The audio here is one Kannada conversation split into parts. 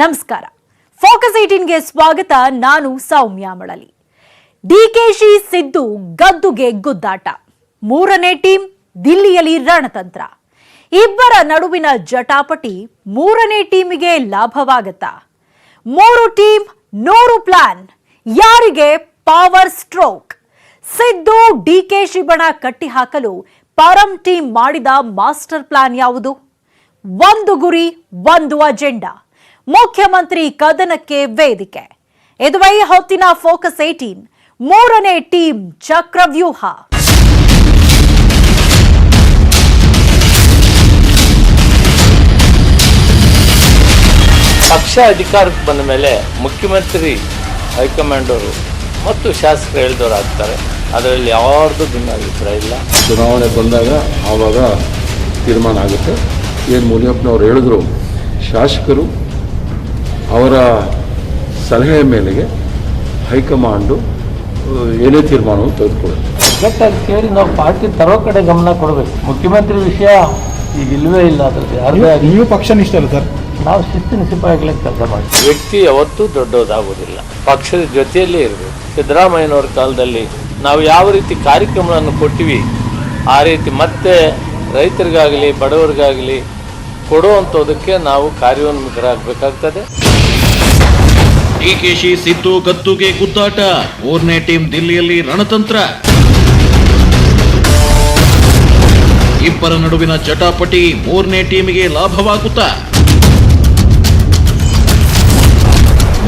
ನಮಸ್ಕಾರ. ಫೋಕಸ್ 18ಗೆ ಸ್ವಾಗತ. ನಾನು ಸೌಮ್ಯ ಮಳಲಿ. ಡಿಕೆಶಿ ಸಿದ್ದು ಗದ್ದುಗೆ ಗುದ್ದಾಟ. ಮೂರನೇ ಟೀಮ್ ದಿಲ್ಲಿಯಲ್ಲಿ ರಣತಂತ್ರ. ಇಬ್ಬರ ನಡುವಿನ ಜಟಾಪಟಿ ಮೂರನೇ ಟೀಮಿಗೆ ಲಾಭವಾಗುತ್ತಾ? 3 ಟೀಮ್ 100 ಪ್ಲಾನ್. ಯಾರಿಗೆ ಪವರ್ ಸ್ಟ್ರೋಕ್? ಸಿದ್ದು ಡಿಕೆಶಿ ಬಣ ಕಟ್ಟಿ ಹಾಕಲು ಪರಂ ಟೀಮ್ ಮಾಡಿದ ಮಾಸ್ಟರ್ ಪ್ಲಾನ್ ಯಾವುದು? ಒಂದು ಗುರಿ, ಒಂದು ಅಜೆಂಡಾ. ಮುಖ್ಯಮಂತ್ರಿ ಕದನಕ್ಕೆ ವೇದಿಕೆ. ಇದುವೇ ಹೊತ್ತಿನ ಫೋಕಸ್ 18 ಮೂರನೇ ಟೀಮ್ ಚಕ್ರವ್ಯೂಹ. ಪಕ್ಷ ಅಧಿಕಾರಕ್ಕೆ ಬಂದ ಮೇಲೆ ಮುಖ್ಯಮಂತ್ರಿ ಹೈಕಮಾಂಡ್ ಅವರು ಮತ್ತು ಶಾಸಕರು ಹೇಳಿದವರು ಆಗ್ತಾರೆ. ಅದರಲ್ಲಿ ಯಾರ್ದು ಭಿನ್ನಾಭಿಪ್ರಾಯ ಇಲ್ಲ. ಚುನಾವಣೆ ಬಂದಾಗ ಆವಾಗ ತೀರ್ಮಾನ ಆಗುತ್ತೆ. ಏನು ಮುನಿಯಪ್ಪನವ್ರು ಹೇಳಿದ್ರು, ಶಾಸಕರು ಅವರ ಸಲಹೆ ಮೇಲೆಗೆ ಹೈಕಮಾಂಡು ಏನೇ ತೀರ್ಮಾನವನ್ನು ತೆಗೆದುಕೊಳ್ಳುತ್ತೆ. ಒಗ್ಗಟ್ಟಾಗಿ ಕೇಳಿ ನಾವು ಪಾರ್ಟಿ ತರೋ ಕಡೆ ಗಮನ ಕೊಡಬೇಕು. ಮುಖ್ಯಮಂತ್ರಿ ವಿಷಯ ಈಗ ಇಲ್ಲವೇ ಇಲ್ಲ. ಅದ್ರದ್ದು ನೀವು ಪಕ್ಷ ನಿಷ್ಠ ಅಲ್ಲ ಸರ್? ನಾವು ಶಿಸ್ತಿನ ಸಿಪಾಯಿಗಳಿಗೆ ಕೆಲಸ ಮಾಡ್ತೀವಿ. ವ್ಯಕ್ತಿ ಯಾವತ್ತೂ ದೊಡ್ಡದಾಗುವುದಿಲ್ಲ, ಪಕ್ಷದ ಜೊತೆಯಲ್ಲೇ ಇರಬೇಕು. ಸಿದ್ದರಾಮಯ್ಯನವ್ರ ಕಾಲದಲ್ಲಿ ನಾವು ಯಾವ ರೀತಿ ಕಾರ್ಯಕ್ರಮಗಳನ್ನು ಕೊಟ್ಟಿವಿ, ಆ ರೀತಿ ಮತ್ತೆ ರೈತರಿಗಾಗಲಿ ಬಡವರಿಗಾಗಲಿ ಕೊಡುವಂಥದ್ದಕ್ಕೆ ನಾವು ಕಾರ್ಯೋನ್ಮುಖರಾಗಬೇಕಾಗ್ತದೆ. ಡಿಕೆಶಿ ಸಿದ್ದು ಗದ್ದುಗೆ ಗುದ್ದಾಟ. ಮೂರನೇ ಟೀಮ್ ದಿಲ್ಲಿಯಲ್ಲಿ ರಣತಂತ್ರ. ಇಬ್ಬರ ನಡುವಿನ ಜಟಾಪಟಿ ಮೂರನೇ ಟೀಮಿಗೆ ಲಾಭವಾಗುತ್ತಾ?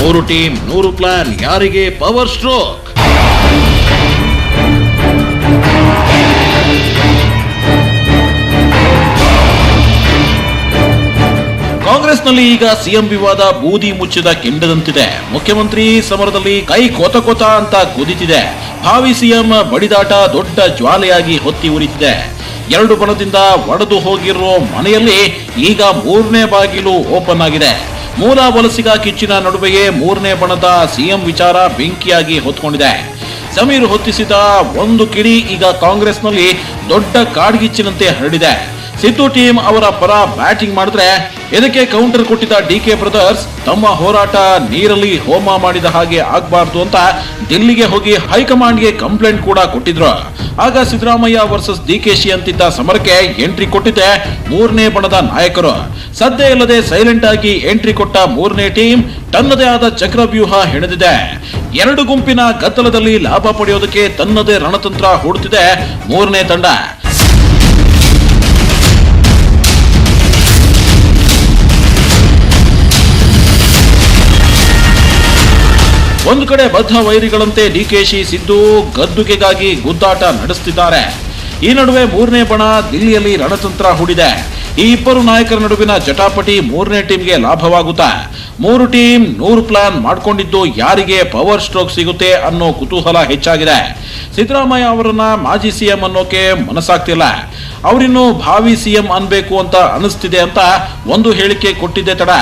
3 ಟೀಮ್ 100 ಪ್ಲಾನ್. ಯಾರಿಗೆ ಪವರ್ ಸ್ಟ್ರೋಕ್? ಕಾಂಗ್ರೆಸ್ನಲ್ಲಿ ಈಗ ಸಿಎಂ ವಿವಾದ ಬೂದಿ ಮುಚ್ಚಿದ ಕೆಂಡದಂತಿದೆ. ಮುಖ್ಯಮಂತ್ರಿ ಸಮರದಲ್ಲಿ ಕೈ ಕೊತ ಅಂತ ಕುದಿತಿದೆ. ಭಾವಿ ಸಿಎಂ ಬಡಿದಾಟ ದೊಡ್ಡ ಜ್ವಾಲೆಯಾಗಿ ಹೊತ್ತಿ ಉರಿತಿದೆ. 2 ಬಣದಿಂದ ಒಡೆದು ಹೋಗಿರೋ ಮನೆಯಲ್ಲಿ ಈಗ 3ನೇ ಬಾಗಿಲು ಓಪನ್ ಆಗಿದೆ. ಮೂಲ ವಲಸಿಗ ಕಿಚ್ಚಿನ ನಡುವೆಯೇ 3ನೇ ಬಣದ ಸಿಎಂ ವಿಚಾರ ಬೆಂಕಿಯಾಗಿ ಹೊತ್ಕೊಂಡಿದೆ. ಸಮೀರ್ ಹೊತ್ತಿಸಿದ ಒಂದು ಕಿಡಿ ಈಗ ಕಾಂಗ್ರೆಸ್ನಲ್ಲಿ ದೊಡ್ಡ ಕಾಡ್ಗಿಚ್ಚಿನಂತೆ ಹರಡಿದೆ. ಸಿದ್ದು ಟೀಮ್ ಅವರ ಪರ ಬ್ಯಾಟಿಂಗ್ ಮಾಡಿದ್ರೆ ಇದಕ್ಕೆ ಕೌಂಟರ್ ಕೊಟ್ಟಿದ್ದ ಡಿಕೆ ಬ್ರದರ್ಸ್ ತಮ್ಮ ಹೋರಾಟ ನೀರಲ್ಲಿ ಹೋಮ ಮಾಡಿದ ಹಾಗೆ ಆಗ್ಬಾರ್ದು ಅಂತ ದಿಲ್ಲಿಗೆ ಹೋಗಿ ಹೈಕಮಾಂಡ್ಗೆ ಕಂಪ್ಲೇಂಟ್ ಕೂಡ ಕೊಟ್ಟಿದ್ರು. ಆಗ ಸಿದ್ದರಾಮಯ್ಯ ವರ್ಸಸ್ ಡಿಕೆಶಿ ಅಂತಿದ್ದ ಸಮರಕ್ಕೆ ಎಂಟ್ರಿ ಕೊಟ್ಟಿದ್ದೆ 3ನೇ ಬಣದ ನಾಯಕರು. ಸದ್ಯ ಇಲ್ಲದೆ ಸೈಲೆಂಟ್ ಆಗಿ ಎಂಟ್ರಿ ಕೊಟ್ಟ 3ನೇ ಟೀಮ್ ತನ್ನದೇ ಆದ ಚಕ್ರವ್ಯೂಹ ಹೆಣೆದಿದೆ. 2 ಗುಂಪಿನ ಗದ್ದಲದಲ್ಲಿ ಲಾಭ ಪಡೆಯೋದಕ್ಕೆ ತನ್ನದೇ ರಣತಂತ್ರ ಹೂಡುತ್ತಿದೆ 3ನೇ ತಂಡ. ಒಂದು ಕಡೆ ಬದ್ಧ ವೈರಿಗಳಂತೆ ಡಿಕೆಶಿ ಸಿದ್ದು ಗದ್ದುಗೆಗಾಗಿ ಗುದ್ದಾಟ ನಡೆಸುತ್ತಿದ್ದಾರೆ. ಈ ನಡುವೆ 3ನೇ ಬಣ ದಿಲ್ಲಿಯಲ್ಲಿ ರಣತಂತ್ರ ಹೂಡಿದೆ. ಈ ಇಬ್ಬರು ನಾಯಕರ ನಡುವಿನ ಜಟಾಪಟಿ 3ನೇ ಟೀಮ್ಗೆ ಲಾಭವಾಗುತ್ತಾ? 3 ಟೀಮ್ 100 ಪ್ಲಾನ್ ಮಾಡಿಕೊಂಡಿದ್ದು ಯಾರಿಗೆ ಪವರ್ ಸ್ಟ್ರೋಕ್ ಸಿಗುತ್ತೆ ಅನ್ನೋ ಕುತೂಹಲ ಹೆಚ್ಚಾಗಿದೆ. ಸಿದ್ದರಾಮಯ್ಯ ಅವರನ್ನ ಮಾಜಿ ಸಿಎಂ ಅನ್ನೋಕೆ ಮನಸ್ಸಾಗ್ತಿಲ್ಲ. ಅವರಿನ್ನು ಭಾವಿ ಸಿಎಂ ಅನ್ಬೇಕು ಅಂತ ಅನಿಸ್ತಿದೆ ಅಂತ ಒಂದು ಹೇಳಿಕೆ ಕೊಟ್ಟಿದ್ದೆ ತಡ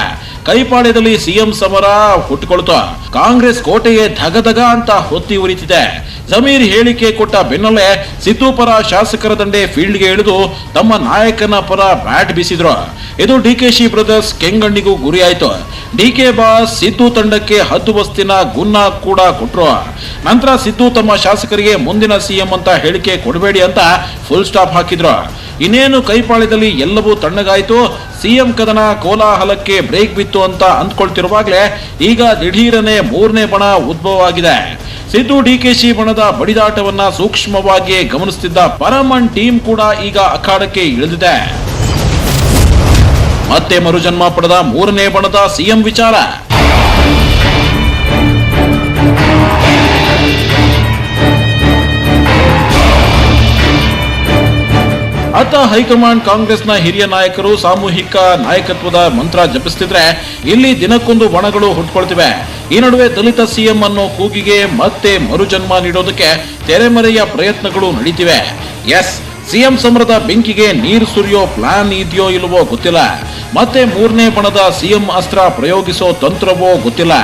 ಕೈಪಾಳ್ಯದಲ್ಲಿ ಸಿಎಂ ಸಮರ ಹುಟ್ಟುಕೊಳ್ತು. ಕಾಂಗ್ರೆಸ್ ಕೋಟೆಯೇ ಧಗಧಗ ಅಂತ ಹೊತ್ತಿ ಉರಿತಿದೆ. ಜಮೀರ್ ಹೇಳಿಕೆ ಕೊಟ್ಟ ಬೆನ್ನಲ್ಲೇ ಸಿದ್ದು ಪರ ಶಾಸಕರ ದಂಡೆ ಫೀಲ್ಡ್ಗೆ ಇಳಿದು ತಮ್ಮ ನಾಯಕನ ಪರ ಬ್ಯಾಟ್ ಬೀಸಿದ್ರು. ಇದು ಡಿಕೆಶಿ ಬ್ರದರ್ಸ್ ಕೆಂಗಣ್ಣಿಗೂ ಗುರಿಯಾಯಿತು. ಡಿಕೆ ಬಾಸ್ ಸಿದ್ದು ತಂಡಕ್ಕೆ ಹದ್ದುಬಸ್ತಿನ ಗುನ್ನ ಕೂಡ ಕೊಟ್ರು. ನಂತರ ಸಿದ್ದು ತಮ್ಮ ಶಾಸಕರಿಗೆ ಮುಂದಿನ ಸಿಎಂ ಅಂತ ಹೇಳಿಕೆ ಕೊಡಬೇಡಿ ಅಂತ ಫುಲ್ ಸ್ಟಾಪ್ ಹಾಕಿದ್ರು. ಇನ್ನೇನು ಕೈಪಾಳ್ಯದಲ್ಲಿ ಎಲ್ಲವೂ ತಣ್ಣಗಾಯಿತು. ಸಿಎಂ ಕದನ ಕೋಲಾಹಲಕ್ಕೆ ಬ್ರೇಕ್ ಬಿತ್ತು ಅಂತ ಅಂದ್ಕೊಳ್ತಿರುವಾಗಲೇ ಈಗ ದಿಢೀರನೆ 3ನೇ ಬಣ ಉದ್ಭವ ಆಗಿದೆ. ಸಿದ್ದು ಡಿಕೆಶಿ ಬಣದ ಬಡಿದಾಟವನ್ನ ಸೂಕ್ಷ್ಮವಾಗಿ ಗಮನಿಸುತ್ತಿದ್ದ ಪರಮನ್ ಟೀಮ್ ಕೂಡ ಈಗ ಅಖಾಡಕ್ಕೆ ಇಳಿದಿದೆ. ಮತ್ತೆ ಮರುಜನ್ಮ ಪಡೆದ 3ನೇ ಬಣದ ಸಿಎಂ ವಿಚಾರ. ಅತ್ತ ಹೈಕಮಾಂಡ್ ಕಾಂಗ್ರೆಸ್ನ ಹಿರಿಯ ನಾಯಕರು ಸಾಮೂಹಿಕ ನಾಯಕತ್ವದ ಮಂತ್ರ ಜಪಿಸುತ್ತಿದ್ರೆ ಇಲ್ಲಿ ದಿನಕ್ಕೊಂದು ಬಣಗಳು ಹುಟ್ಟುಕೊಳ್ತಿವೆ. ಈ ನಡುವೆ ದಲಿತ ಸಿಎಂ ಅನ್ನೋ ಕೂಗಿಗೆ ಮತ್ತೆ ಮರುಜನ್ಮ ನೀಡೋದಕ್ಕೆ ತೆರೆಮರೆಯ ಪ್ರಯತ್ನಗಳು ನಡೀತಿವೆ. ಎಸ್, ಸಿಎಂ ಸಮರದ ಬೆಂಕಿಗೆ ನೀರು ಸುರಿಯೋ ಪ್ಲಾನ್ ಇದೆಯೋ ಇಲ್ಲವೋ ಗೊತ್ತಿಲ್ಲ. ಮತ್ತೆ 3ನೇ ಬಣದ ಸಿಎಂ ಅಸ್ತ್ರ ಪ್ರಯೋಗಿಸೋ ತಂತ್ರವೋ ಗೊತ್ತಿಲ್ಲ.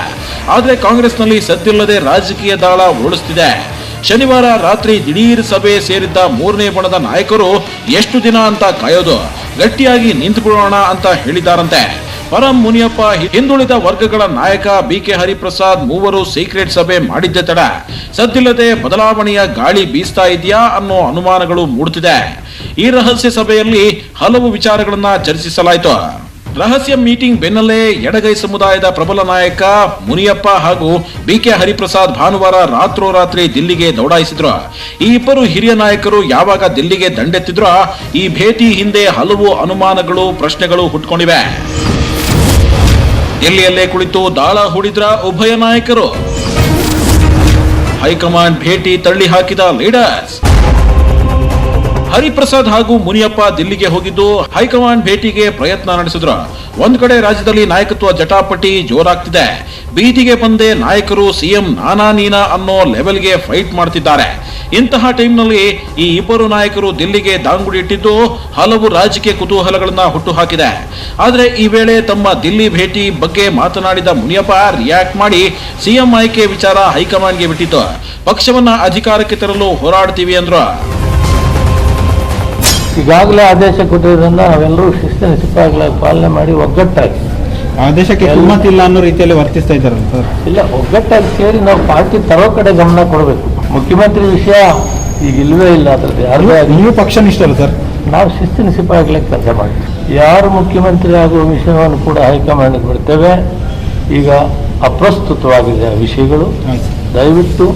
ಆದ್ರೆ ಕಾಂಗ್ರೆಸ್ನಲ್ಲಿ ಸದ್ದಿಲ್ಲದೆ ರಾಜಕೀಯ ದಾಳ ಉರುಳಿಸುತ್ತಿದೆ. ಶನಿವಾರ ರಾತ್ರಿ ದಿಢೀರ್ ಸಭೆ ಸೇರಿದ್ದ 3ನೇ ಬಣದ ನಾಯಕರು ಎಷ್ಟು ದಿನ ಅಂತ ಕಾಯೋದು, ಗಟ್ಟಿಯಾಗಿ ನಿಂತುಬಿಡೋಣ ಅಂತ ಹೇಳಿದ್ದಾರಂತೆ. ಪರಂ ಮುನಿಯಪ್ಪ, ಹಿಂದುಳಿದ ವರ್ಗಗಳ ನಾಯಕ ಬಿಕೆ ಹರಿಪ್ರಸಾದ್ ಮೂವರು ಸೀಕ್ರೆಟ್ ಸಭೆ ಮಾಡಿದ್ದೆ ತಡ ಸದ್ದಿಲ್ಲದೆ ಬದಲಾವಣೆಯ ಗಾಳಿ ಬೀಸ್ತಾ ಇದೆಯಾ ಅನ್ನೋ ಅನುಮಾನಗಳು ಮೂಡುತ್ತಿದೆ. ಈ ರಹಸ್ಯ ಸಭೆಯಲ್ಲಿ ಹಲವು ವಿಚಾರಗಳನ್ನ ಚರ್ಚಿಸಲಾಯಿತು. ರಹಸ್ಯ ಮೀಟಿಂಗ್ ಬೆನ್ನಲ್ಲೇ ಎಡಗೈ ಸಮುದಾಯದ ಪ್ರಬಲ ನಾಯಕ ಮುನಿಯಪ್ಪ ಹಾಗೂ ಬಿಕೆ ಹರಿಪ್ರಸಾದ್ ಭಾನುವಾರ ರಾತ್ರೋರಾತ್ರಿ ದಿಲ್ಲಿಗೆ ದೌಡಾಯಿಸಿದ್ರು. ಈ ಇಬ್ಬರು ಹಿರಿಯ ನಾಯಕರು ಯಾವಾಗ ದಿಲ್ಲಿಗೆ ದಂಡೆತ್ತಿದ್ರೋ ಈ ಭೇಟಿ ಹಿಂದೆ ಹಲವು ಅನುಮಾನಗಳು, ಪ್ರಶ್ನೆಗಳು ಹುಟ್ಕೊಂಡಿವೆ. ದಿಲ್ಲಿಯಲ್ಲೇ ಕುಳಿತು ದಾಳ ಹೂಡಿದ್ರ ಉಭಯ ನಾಯಕರು. ಹೈಕಮಾಂಡ್ ಭೇಟಿ ತಳ್ಳಿ ಹಾಕಿದ ಲೀಡರ್ಸ್. ಹರಿಪ್ರಸಾದ್ ಹಾಗೂ ಮುನಿಯಪ್ಪ ದಿಲ್ಲಿಗೆ ಹೋಗಿದ್ದು ಹೈಕಮಾಂಡ್ ಭೇಟಿಗೆ ಪ್ರಯತ್ನ ನಡೆಸಿದ್ರು. ಒಂದ್ ಕಡೆ ರಾಜ್ಯದಲ್ಲಿ ನಾಯಕತ್ವ ಜಟಾಪಟಿ ಜೋರಾಗ್ತಿದೆ. ಬೀದಿಗೆ ಬಂದೆ ನಾಯಕರು ಸಿಎಂ ನಾನಾ ನೀನಾ ಅನ್ನೋ ಲೆವೆಲ್ಗೆ ಫೈಟ್ ಮಾಡ್ತಿದ್ದಾರೆ. ಇಂತಹ ಟೈಮ್ನಲ್ಲಿ ಈ ಇಬ್ಬರು ನಾಯಕರು ದಿಲ್ಲಿಗೆ ದಾಂಗುಡಿ ಇಟ್ಟಿದ್ದು ಹಲವು ರಾಜಕೀಯ ಕುತೂಹಲಗಳನ್ನ ಹುಟ್ಟುಹಾಕಿದೆ. ಆದ್ರೆ ಈ ವೇಳೆ ತಮ್ಮ ದಿಲ್ಲಿ ಭೇಟಿ ಬಗ್ಗೆ ಮಾತನಾಡಿದ ಮುನಿಯಪ್ಪ ರಿಯಾಕ್ಟ್ ಮಾಡಿ ಸಿಎಂ ಆಯ್ಕೆ ವಿಚಾರ ಹೈಕಮಾಂಡ್ಗೆ ಬಿಟ್ಟಿತ್ತು. ಪಕ್ಷವನ್ನ ಅಧಿಕಾರಕ್ಕೆ ತರಲು ಹೋರಾಡ್ತೀವಿ ಅಂದ್ರು. ಈಗಾಗಲೇ ಆದೇಶ ಕೊಟ್ಟಿರೋದ್ರಿಂದ ನಾವೆಲ್ಲರೂ ಶಿಸ್ತಿನ ಸಿಪಾಯಿಗಳಾಗಿ ಪಾಲನೆ ಮಾಡಿ ಒಗ್ಗಟ್ಟಾಗಿ, ಆದೇಶಕ್ಕೆ ಇಲ್ಲ ಅನ್ನೋ ರೀತಿಯಲ್ಲಿ ವರ್ತಿಸ್ತಾ ಇದ್ದಾರಲ್ಲ ಸರ್? ಇಲ್ಲ, ಒಗ್ಗಟ್ಟಾಗಿ ಸೇರಿ ನಾವು ಪಾರ್ಟಿ ತರೋ ಕಡೆ ಗಮನ ಕೊಡಬೇಕು. ಮುಖ್ಯಮಂತ್ರಿ ವಿಷಯ ಈಗ ಇಲ್ವೇ ಇಲ್ಲ. ಅದ್ರದ್ದು ಯಾರು ನೀವು ಪಕ್ಷನಿಷ್ಠರು ಸರ್? ನಾವು ಶಿಸ್ತಿನ ಸಿಪಾಯಿಗಳಾಗಿ ಕೆಲಸ ಮಾಡ್ತೀವಿ. ಯಾರು ಮುಖ್ಯಮಂತ್ರಿ ಆಗುವ ವಿಷಯವನ್ನು ಕೂಡ ಹೈಕಮಾಂಡ್ಗೆ ಬಿಡ್ತೇವೆ. ಈಗ ಅಪ್ರಸ್ತುತವಾಗಿದೆ ಆ ವಿಷಯಗಳು. ದಯವಿಟ್ಟು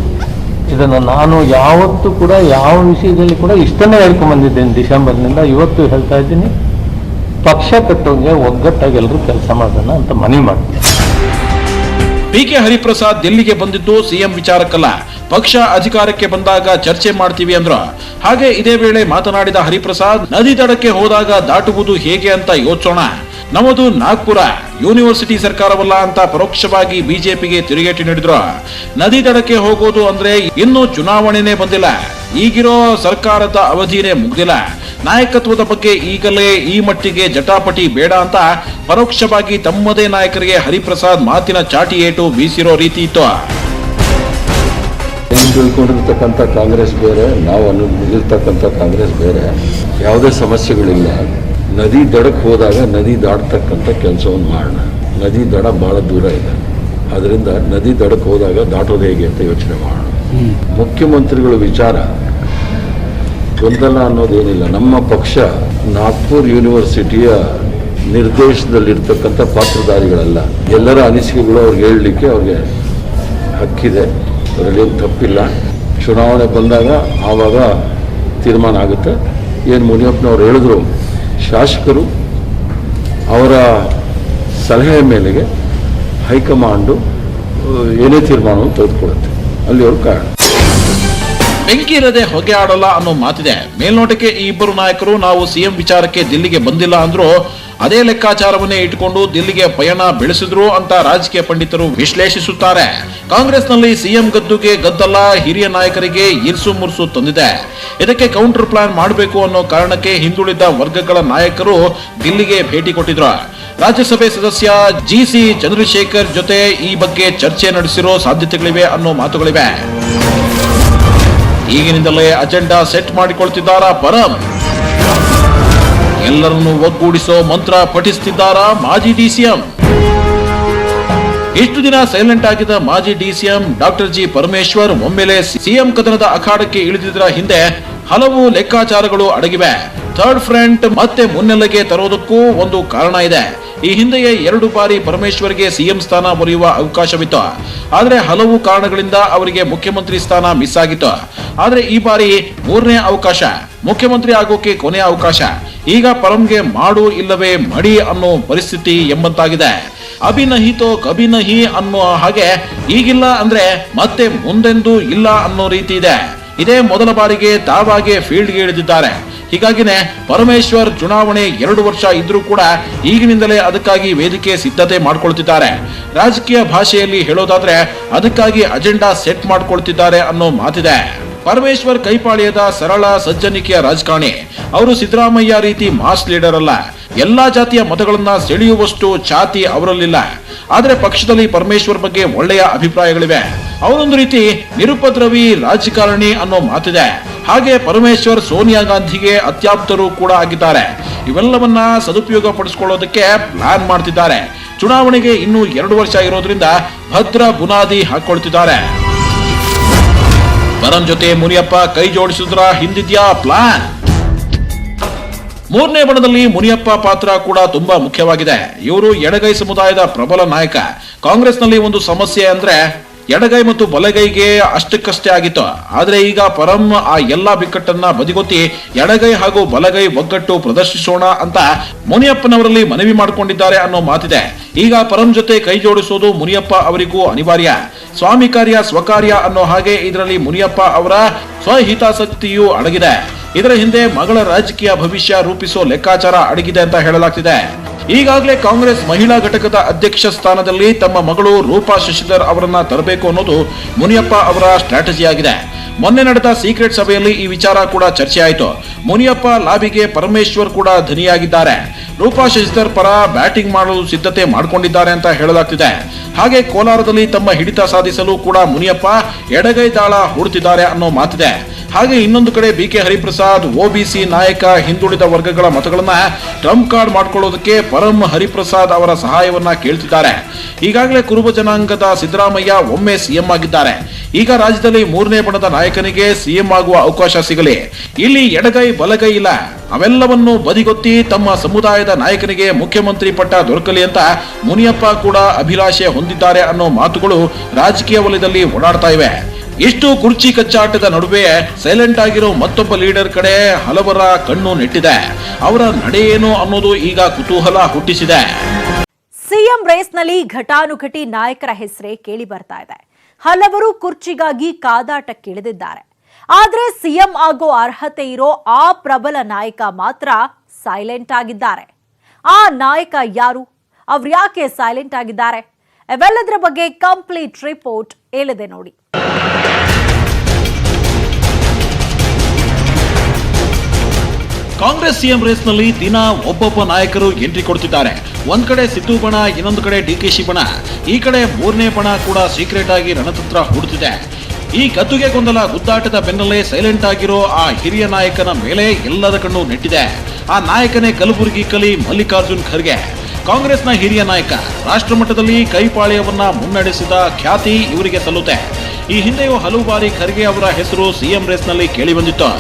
ಇದನ್ನು ನಾನು ಯಾವತ್ತೂ ಕೂಡ ಯಾವ ವಿಷಯದಲ್ಲಿ ಕೂಡ ಇಷ್ಟನ್ನೇ ಹೇಳ್ಕೊಂಡ್ಬಂದಿದ್ದೇನೆ ಡಿಸೆಂಬರ್ನಿಂದ. ಇವತ್ತು ಹೇಳ್ತಾ ಇದ್ದೀನಿ, ಪಕ್ಷ ಕಟ್ಟೋಂಗೆ ಒಗ್ಗಟ್ಟಾಗಿ ಎಲ್ಲರೂ ಕೆಲಸ ಮಾಡೋಣ ಅಂತ ಮನವಿ ಮಾಡ್ತೀನಿ. ಬಿಕೆ ಹರಿಪ್ರಸಾದ್ ದಿಲ್ಲಿಗೆ ಬಂದಿದ್ದು ಸಿಎಂ ವಿಚಾರಕ್ಕಲ್ಲ, ಪಕ್ಷ ಅಧಿಕಾರಕ್ಕೆ ಬಂದಾಗ ಚರ್ಚೆ ಮಾಡ್ತೀವಿ ಅಂದ್ರು. ಹಾಗೆ ಇದೇ ವೇಳೆ ಮಾತನಾಡಿದ ಹರಿಪ್ರಸಾದ್, ನದಿ ದಡಕ್ಕೆ ಹೋದಾಗ ದಾಟುವುದು ಹೇಗೆ ಅಂತ ಯೋಚಿಸೋಣ. ನಮ್ಮದು ನಾಗ್ಪುರ, ಯೂನಿವರ್ಸಿಟಿ ಸರ್ಕಾರವಲ್ಲ ಅಂತ ಪರೋಕ್ಷವಾಗಿ ಬಿಜೆಪಿಗೆ ತಿರುಗೇಟು ನೀಡಿದ್ರು. ನದಿ ದಡಕ್ಕೆ ಹೋಗೋದು ಅಂದ್ರೆ ಇನ್ನೂ ಚುನಾವಣೆನೇ ಬಂದಿಲ್ಲ, ಈಗಿರೋ ಸರ್ಕಾರದ ಅವಧಿನೇ ಮುಗ್ದಿಲ್ಲ. ನಾಯಕತ್ವದ ಬಗ್ಗೆ ಈಗಲೇ ಈ ಮಟ್ಟಿಗೆ ಜಟಾಪಟಿ ಬೇಡ ಅಂತ ಪರೋಕ್ಷವಾಗಿ ತಮ್ಮದೇ ನಾಯಕರಿಗೆ ಹರಿಪ್ರಸಾದ್ ಮಾತಿನ ಚಾಟಿ ಏಟು ಬೀಸಿರೋ ರೀತಿ ಇತ್ತು. ತಿಳ್ಕೊಂಡಿರ್ತಕ್ಕಂಥ ಕಾಂಗ್ರೆಸ್ ಬೇರೆ, ನಾವು ನಿಲ್ಲಿರ್ತಕ್ಕಂಥ ಕಾಂಗ್ರೆಸ್ ಬೇರೆ. ಯಾವುದೇ ಸಮಸ್ಯೆಗಳಿಲ್ಲ. ನದಿ ದಡಕ್ಕೆ ಹೋದಾಗ ನದಿ ದಾಟತಕ್ಕಂಥ ಕೆಲಸವನ್ನು ಮಾಡೋಣ. ನದಿ ದಡ ಭಾಳ ದೂರ ಇದೆ, ಅದರಿಂದ ನದಿ ದಡಕ್ಕೆ ಹೋದಾಗ ದಾಟೋದು ಹೇಗೆ ಅಂತ ಯೋಚನೆ ಮಾಡೋಣ. ಮುಖ್ಯಮಂತ್ರಿಗಳ ವಿಚಾರ ಗೊಂದಲ ಅನ್ನೋದೇನಿಲ್ಲ. ನಮ್ಮ ಪಕ್ಷ ನಾಗ್ಪುರ್ ಯೂನಿವರ್ಸಿಟಿಯ ನಿರ್ದೇಶನದಲ್ಲಿರ್ತಕ್ಕಂಥ ಪಾತ್ರಧಾರಿಗಳಲ್ಲ. ಎಲ್ಲರ ಅನಿಸಿಕೆಗಳು ಅವ್ರಿಗೆ ಹೇಳಲಿಕ್ಕೆ ಅವ್ರಿಗೆ ಹಕ್ಕಿದೆ, ಅದರಲ್ಲೇನು ತಪ್ಪಿಲ್ಲ. ಚುನಾವಣೆ ಬಂದಾಗ ಆವಾಗ ತೀರ್ಮಾನ ಆಗುತ್ತೆ. ಏನು ಮುನಿಯಪ್ಪನವ್ರು ಹೇಳಿದ್ರು, ಶಾಸಕರು ಅವರ ಸಲಹೆಯ ಮೇಲೆಗೆ ಹೈಕಮಾಂಡು ಏನೇ ತೀರ್ಮಾನವನ್ನು ತೆಗೆದುಕೊಳ್ಳುತ್ತೆ, ಅಲ್ಲಿವರು ಕಾರಣ. ಬೆಂಕಿ ಇರದೆ ಹೊಗೆ ಆಡಲ್ಲ ಅನ್ನೋ ಮಾತಿದೆ. ಮೇಲ್ನೋಟಕ್ಕೆ ಈ ಇಬ್ಬರು ನಾಯಕರು ನಾವು ಸಿಎಂ ವಿಚಾರಕ್ಕೆ ದಿಲ್ಲಿಗೆ ಬಂದಿಲ್ಲ ಅಂದ್ರೂ ಅದೇ ಲೆಕ್ಕಾಚಾರವನ್ನೇ ಇಟ್ಟುಕೊಂಡು ದಿಲ್ಲಿಗೆ ಪಯಣ ಬೆಳೆಸಿದ್ರು ಅಂತ ರಾಜಕೀಯ ಪಂಡಿತರು ವಿಶ್ಲೇಷಿಸುತ್ತಾರೆ. ಕಾಂಗ್ರೆಸ್ನಲ್ಲಿ ಸಿಎಂ ಗದ್ದುಗೆ ಗದ್ದಲ್ಲ ಹಿರಿಯ ನಾಯಕರಿಗೆ ಇರ್ಸು ಮುರ್ಸು ತಂದಿದೆ. ಇದಕ್ಕೆ ಕೌಂಟರ್ ಪ್ಲಾನ್ ಮಾಡಬೇಕು ಅನ್ನೋ ಕಾರಣಕ್ಕೆ ಹಿಂದುಳಿದ ವರ್ಗಗಳ ನಾಯಕರು ದಿಲ್ಲಿಗೆ ಭೇಟಿ ಕೊಟ್ಟಿದ್ರು. ರಾಜ್ಯಸಭೆ ಸದಸ್ಯ ಜಿಸಿ ಚಂದ್ರಶೇಖರ್ ಜೊತೆ ಈ ಬಗ್ಗೆ ಚರ್ಚೆ ನಡೆಸಿರೋ ಸಾಧ್ಯತೆಗಳಿವೆ ಅನ್ನೋ ಮಾತುಗಳಿವೆ. ಈಗಿನಿಂದಲೇ ಅಜೆಂಡಾ ಸೆಟ್ ಮಾಡಿಕೊಳ್ತಿದ್ದಾರಾ ಪರಂ? ಎಲ್ಲರನ್ನು ಒಗ್ಗೂಡಿಸೋ ಮಂತ್ರ ಪಠಿಸುತ್ತಿದ್ದಾರಾ ಮಾಜಿ ಡಿಸಿಎಂ? ಇಷ್ಟು ದಿನ ಸೈಲೆಂಟ್ ಆಗಿದ್ದ ಮಾಜಿ ಡಿಸಿಎಂ ಡಾಕ್ಟರ್ ಜಿ ಪರಮೇಶ್ವರ್ ಒಮ್ಮೆಲೆ ಸಿಎಂ ಕದನದ ಅಖಾಡಕ್ಕೆ ಇಳಿದಿದ್ದರ ಹಿಂದೆ ಹಲವು ಲೆಕ್ಕಾಚಾರಗಳು ಅಡಗಿವೆ. ಥರ್ಡ್ ಫ್ರಂಟ್ ಮತ್ತೆ ಮುನ್ನೆಲೆಗೆ ತರೋದಕ್ಕೂ ಒಂದು ಕಾರಣ ಇದೆ. ಈ ಹಿಂದೆಯೇ 2 ಬಾರಿ ಪರಮೇಶ್ವರ್ಗೆ ಸಿಎಂ ಸ್ಥಾನ ಒಲಿಯುವ ಅವಕಾಶವಿತ್ತು. ಆದ್ರೆ ಹಲವು ಕಾರಣಗಳಿಂದ ಅವರಿಗೆ ಮುಖ್ಯಮಂತ್ರಿ ಸ್ಥಾನ ಮಿಸ್ ಆಗಿತ್ತು. ಆದ್ರೆ ಈ ಬಾರಿ 3ನೇ ಅವಕಾಶ, ಮುಖ್ಯಮಂತ್ರಿ ಆಗೋಕೆ ಕೊನೆಯ ಅವಕಾಶ. ಈಗ ಪರಂಗೆ ಮಾಡು ಇಲ್ಲವೇ ಮಡಿ ಅನ್ನೋ ಪರಿಸ್ಥಿತಿ ಎಂಬಂತಾಗಿದೆ. ಅಭಿನಹಿತೋ ಕಭಿನಹಿ ಅನ್ನೋ ಹಾಗೆ ಈಗಿಲ್ಲ ಅಂದ್ರೆ ಮತ್ತೆ ಮುಂದೆಂದೂ ಇಲ್ಲ ಅನ್ನೋ ರೀತಿ ಇದೆ. ಇದೇ ಮೊದಲ ಬಾರಿಗೆ ತಾವಾಗೆ ಫೀಲ್ಡ್ಗೆ ಇಳಿದಿದ್ದಾರೆ. ಹೀಗಾಗಿನೇ ಪರಮೇಶ್ವರ್ ಚುನಾವಣೆ 2 ವರ್ಷ ಇದ್ರೂ ಕೂಡ ಈಗಿನಿಂದಲೇ ಅದಕ್ಕಾಗಿ ವೇದಿಕೆ ಸಿದ್ಧತೆ ಮಾಡ್ಕೊಳ್ತಿದ್ದಾರೆ. ರಾಜಕೀಯ ಭಾಷೆಯಲ್ಲಿ ಹೇಳೋದಾದ್ರೆ ಅದಕ್ಕಾಗಿ ಅಜೆಂಡಾ ಸೆಟ್ ಮಾಡ್ಕೊಳ್ತಿದ್ದಾರೆ ಅನ್ನೋ ಮಾತಿದೆ. ಪರಮೇಶ್ವರ್ ಕೈಪಾಳ್ಯದ ಸರಳ ಸಜ್ಜನಿಕೆಯ ರಾಜಕಾರಣಿ. ಅವರು ಸಿದ್ದರಾಮಯ್ಯ ರೀತಿ ಮಾಸ್ ಲೀಡರ್ ಅಲ್ಲ. ಎಲ್ಲಾ ಜಾತಿಯ ಮತಗಳನ್ನ ಸೆಳೆಯುವಷ್ಟು ಛಾತಿ ಅವರಲ್ಲಿಲ್ಲ. ಆದ್ರೆ ಪಕ್ಷದಲ್ಲಿ ಪರಮೇಶ್ವರ್ ಬಗ್ಗೆ ಒಳ್ಳೆಯ ಅಭಿಪ್ರಾಯಗಳಿವೆ. ಅವರೊಂದು ರೀತಿ ನಿರುಪದ್ರವಿ ರಾಜಕಾರಣಿ ಅನ್ನೋ ಮಾತಿದೆ. ಹಾಗೆ ಪರಮೇಶ್ವರ್ ಸೋನಿಯಾ ಗಾಂಧಿಗೆ ಅತ್ಯಾಪ್ತರು ಕೂಡ ಆಗಿದ್ದಾರೆ. ಇವೆಲ್ಲವನ್ನ ಸದುಪಯೋಗ ಪಡಿಸಿಕೊಳ್ಳೋದಕ್ಕೆ ಪ್ಲಾನ್ ಮಾಡ್ತಿದ್ದಾರೆ. ಚುನಾವಣೆಗೆ ಇನ್ನೂ 2 ವರ್ಷ ಇರೋದ್ರಿಂದ ಭದ್ರ ಬುನಾದಿ ಹಾಕೊಳ್ತಿದ್ದಾರೆ. ಪರಂ ಜೊತೆ ಮುನಿಯಪ್ಪ ಕೈ ಜೋಡಿಸಿದ್ರ ಹಿಂದಿದ್ಯಾ ಪ್ಲಾನ್? 3ನೇ ಬಣದಲ್ಲಿ ಮುನಿಯಪ್ಪ ಪಾತ್ರ ಕೂಡ ತುಂಬಾ ಮುಖ್ಯವಾಗಿದೆ. ಇವರು ಎಡಗೈ ಸಮುದಾಯದ ಪ್ರಬಲ ನಾಯಕ. ಕಾಂಗ್ರೆಸ್ನಲ್ಲಿ ಒಂದು ಸಮಸ್ಯೆ ಅಂದ್ರೆ ಎಡಗೈ ಮತ್ತು ಬಲಗೈಗೆ ಅಷ್ಟಕ್ಕಷ್ಟೇ ಆಗಿತ್ತು. ಆದ್ರೆ ಈಗ ಪರಂ ಆ ಎಲ್ಲಾ ಬಿಕ್ಕಟ್ಟನ್ನ ಬದಿಗೊತ್ತಿ ಎಡಗೈ ಹಾಗೂ ಬಲಗೈ ಒಗ್ಗಟ್ಟು ಪ್ರದರ್ಶಿಸೋಣ ಅಂತ ಮುನಿಯಪ್ಪನವರಲ್ಲಿ ಮನವಿ ಮಾಡಿಕೊಂಡಿದ್ದಾರೆ ಅನ್ನೋ ಮಾತಿದೆ. ಈಗ ಪರಂ ಜೊತೆ ಕೈ ಜೋಡಿಸೋದು ಮುನಿಯಪ್ಪ ಅವರಿಗೂ ಅನಿವಾರ್ಯ. ಸ್ವಾಮಿ ಕಾರ್ಯ ಸ್ವಕಾರ್ಯ ಅನ್ನೋ ಹಾಗೆ ಇದರಲ್ಲಿ ಮುನಿಯಪ್ಪ ಅವರ ಸ್ವಹಿತಾಸಕ್ತಿಯೂ ಅಡಗಿದೆ. ಇದರ ಹಿಂದೆ ಮಗಳ ರಾಜಕೀಯ ಭವಿಷ್ಯ ರೂಪಿಸೋ ಲೆಕ್ಕಾಚಾರ ಅಡಗಿದೆ ಅಂತ ಹೇಳಲಾಗ್ತಿದೆ. ಈಗಾಗಲೇ ಕಾಂಗ್ರೆಸ್ ಮಹಿಳಾ ಘಟಕದ ಅಧ್ಯಕ್ಷ ಸ್ಥಾನದಲ್ಲಿ ತಮ್ಮ ಮಗಳು ರೂಪಾ ಶಶಿಧರ್ ಅವರನ್ನ ತರಬೇಕು ಅನ್ನೋದು ಮುನಿಯಪ್ಪ ಅವರ ಸ್ಟ್ರಾಟಜಿ ಆಗಿದೆ. ಮೊನ್ನೆ ನಡೆದ ಸೀಕ್ರೆಟ್ ಸಭೆಯಲ್ಲಿ ಈ ವಿಚಾರ ಕೂಡ ಚರ್ಚೆ ಆಯಿತು. ಮುನಿಯಪ್ಪ ಲಾಬಿಗೆ ಪರಮೇಶ್ವರ್ ಕೂಡ ಧನಿಯಾಗಿದ್ದಾರೆ. ರೂಪಾ ಶಶಿಧರ್ ಪರ ಬ್ಯಾಟಿಂಗ್ ಮಾಡಲು ಸಿದ್ಧತೆ ಮಾಡಿಕೊಂಡಿದ್ದಾರೆ ಅಂತ ಹೇಳಲಾಗ್ತಿದೆ. ಹಾಗೆ ಕೋಲಾರದಲ್ಲಿ ತಮ್ಮ ಹಿಡಿತ ಸಾಧಿಸಲು ಕೂಡ ಮುನಿಯಪ್ಪ ಎಡಗೈ ದಾಳ ಹೂಡುತ್ತಿದ್ದಾರೆ ಅನ್ನೋ ಮಾತಿದೆ. ಹಾಗೆ ಇನ್ನೊಂದು ಕಡೆ ಬಿಕೆ ಹರಿಪ್ರಸಾದ್ ಒಬಿಸಿ ನಾಯಕ ಹಿಂದುಳಿದ ವರ್ಗಗಳ ಮತಗಳನ್ನ ಟ್ರಂಪ್ ಕಾರ್ಡ್ ಮಾಡ್ಕೊಳ್ಳೋದಕ್ಕೆ ಪರಂ ಹರಿಪ್ರಸಾದ್ ಅವರ ಸಹಾಯವನ್ನ ಕೇಳ್ತಿದ್ದಾರೆ. ಈಗಾಗಲೇ ಕುರುಬ ಜನಾಂಗದ ಸಿದ್ದರಾಮಯ್ಯ ಒಮ್ಮೆ ಸಿಎಂ ಆಗಿದ್ದಾರೆ. ಈಗ ರಾಜ್ಯದಲ್ಲಿ 3ನೇ ಬಣದ ನಾಯಕನಿಗೆ ಸಿಎಂ ಆಗುವ ಅವಕಾಶ ಸಿಗಲಿ. ಇಲ್ಲಿ ಎಡಗೈ ಬಲಗೈ ಇಲ್ಲ, ಅವೆಲ್ಲವನ್ನು ಬದಿಗೊತ್ತಿ ತಮ್ಮ ಸಮುದಾಯದ ನಾಯಕನಿಗೆ ಮುಖ್ಯಮಂತ್ರಿ ಪಟ್ಟ ದೊರಕಲಿ ಅಂತ ಮುನಿಯಪ್ಪ ಕೂಡ ಅಭಿಲಾಷೆ ಹೊಂದಿದ್ದಾರೆ ಅನ್ನೋ ಮಾತುಗಳು ರಾಜಕೀಯ ವಲಯದಲ್ಲಿ ಓಡಾಡ್ತಾ ಇವೆ. ಇಷ್ಟು ಕುರ್ಚಿ ಕಚ್ಚಾಟದ ನಡುವೆ ಸೈಲೆಂಟ್ ಆಗಿರೋ ಮತ್ತೊಬ್ಬ ಲೀಡರ್ ಕಡೆ ಹಲವರ ಕಣ್ಣು ನೆಟ್ಟಿದೆ. ಅವರ ನಡೆ ಏನು ಅನ್ನೋದು ಈಗ ಕುತೂಹಲ ಹುಟ್ಟಿಸಿದೆ. ಸಿಎಂ ರೇಸ್ನಲ್ಲಿ ಘಟಾನುಘಟಿ ನಾಯಕರ ಹೆಸರೇ ಕೇಳಿ ಬರ್ತಾ ಇದೆ. ಹಲವರು ಕುರ್ಚಿಗಾಗಿ ಕಾದಾಟಕ್ಕಿಳಿದಿದ್ದಾರೆ. ಆದ್ರೆ ಸಿಎಂ ಆಗೋ ಅರ್ಹತೆ ಇರೋ ಆ ಪ್ರಬಲ ನಾಯಕ ಮಾತ್ರ ಸೈಲೆಂಟ್ ಆಗಿದ್ದಾರೆ. ಆ ನಾಯಕ ಯಾರು? ಅವ್ರು ಯಾಕೆ ಸೈಲೆಂಟ್ ಆಗಿದ್ದಾರೆ? ಇವೆಲ್ಲದರ ಬಗ್ಗೆ ಕಂಪ್ಲೀಟ್ ರಿಪೋರ್ಟ್ ಹೇಳಿದೆ ನೋಡಿ. ಕಾಂಗ್ರೆಸ್ ಸಿಎಂ ರೇಸ್ನಲ್ಲಿ ದಿನ ಒಬ್ಬೊಬ್ಬ ನಾಯಕರು ಎಂಟ್ರಿ ಕೊಡ್ತಿದ್ದಾರೆ. ಒಂದ್ ಕಡೆ ಸಿದ್ದು ಬಣ, ಇನ್ನೊಂದು ಕಡೆ ಡಿಕೆಶಿ ಬಣ, ಈ ಕಡೆ 3ನೇ ಬಣ ಕೂಡ ಸೀಕ್ರೆಟ್ ಆಗಿ ರಣತಂತ್ರ ಹೂಡುತ್ತಿದೆ. ಈ ಗದ್ದುಗೆ ಗೊಂದಲ ಗುದ್ದಾಟದ ಬೆನ್ನಲ್ಲೇ ಸೈಲೆಂಟ್ ಆಗಿರೋ ಆ ಹಿರಿಯ ನಾಯಕನ ಮೇಲೆ ಎಲ್ಲರ ಕಣ್ಣು ನೆಟ್ಟಿದೆ. ಆ ನಾಯಕನೇ ಕಲಬುರಗಿ ಕಲಿ ಮಲ್ಲಿಕಾರ್ಜುನ್ ಖರ್ಗೆ. ಕಾಂಗ್ರೆಸ್ನ ಹಿರಿಯ ನಾಯಕ, ರಾಷ್ಟ್ರ ಮಟ್ಟದಲ್ಲಿ ಕೈಪಾಳ್ಯವನ್ನ ಮುನ್ನಡೆಸಿದ ಖ್ಯಾತಿ ಇವರಿಗೆ ಸಲ್ಲುತ್ತೆ. ಈ ಹಿಂದೆಯೂ ಹಲವು ಬಾರಿ ಖರ್ಗೆ ಅವರ ಹೆಸರು ಸಿಎಂ ರೇಸ್ನಲ್ಲಿ ಕೇಳಿ ಬಂದಿತ್ತು.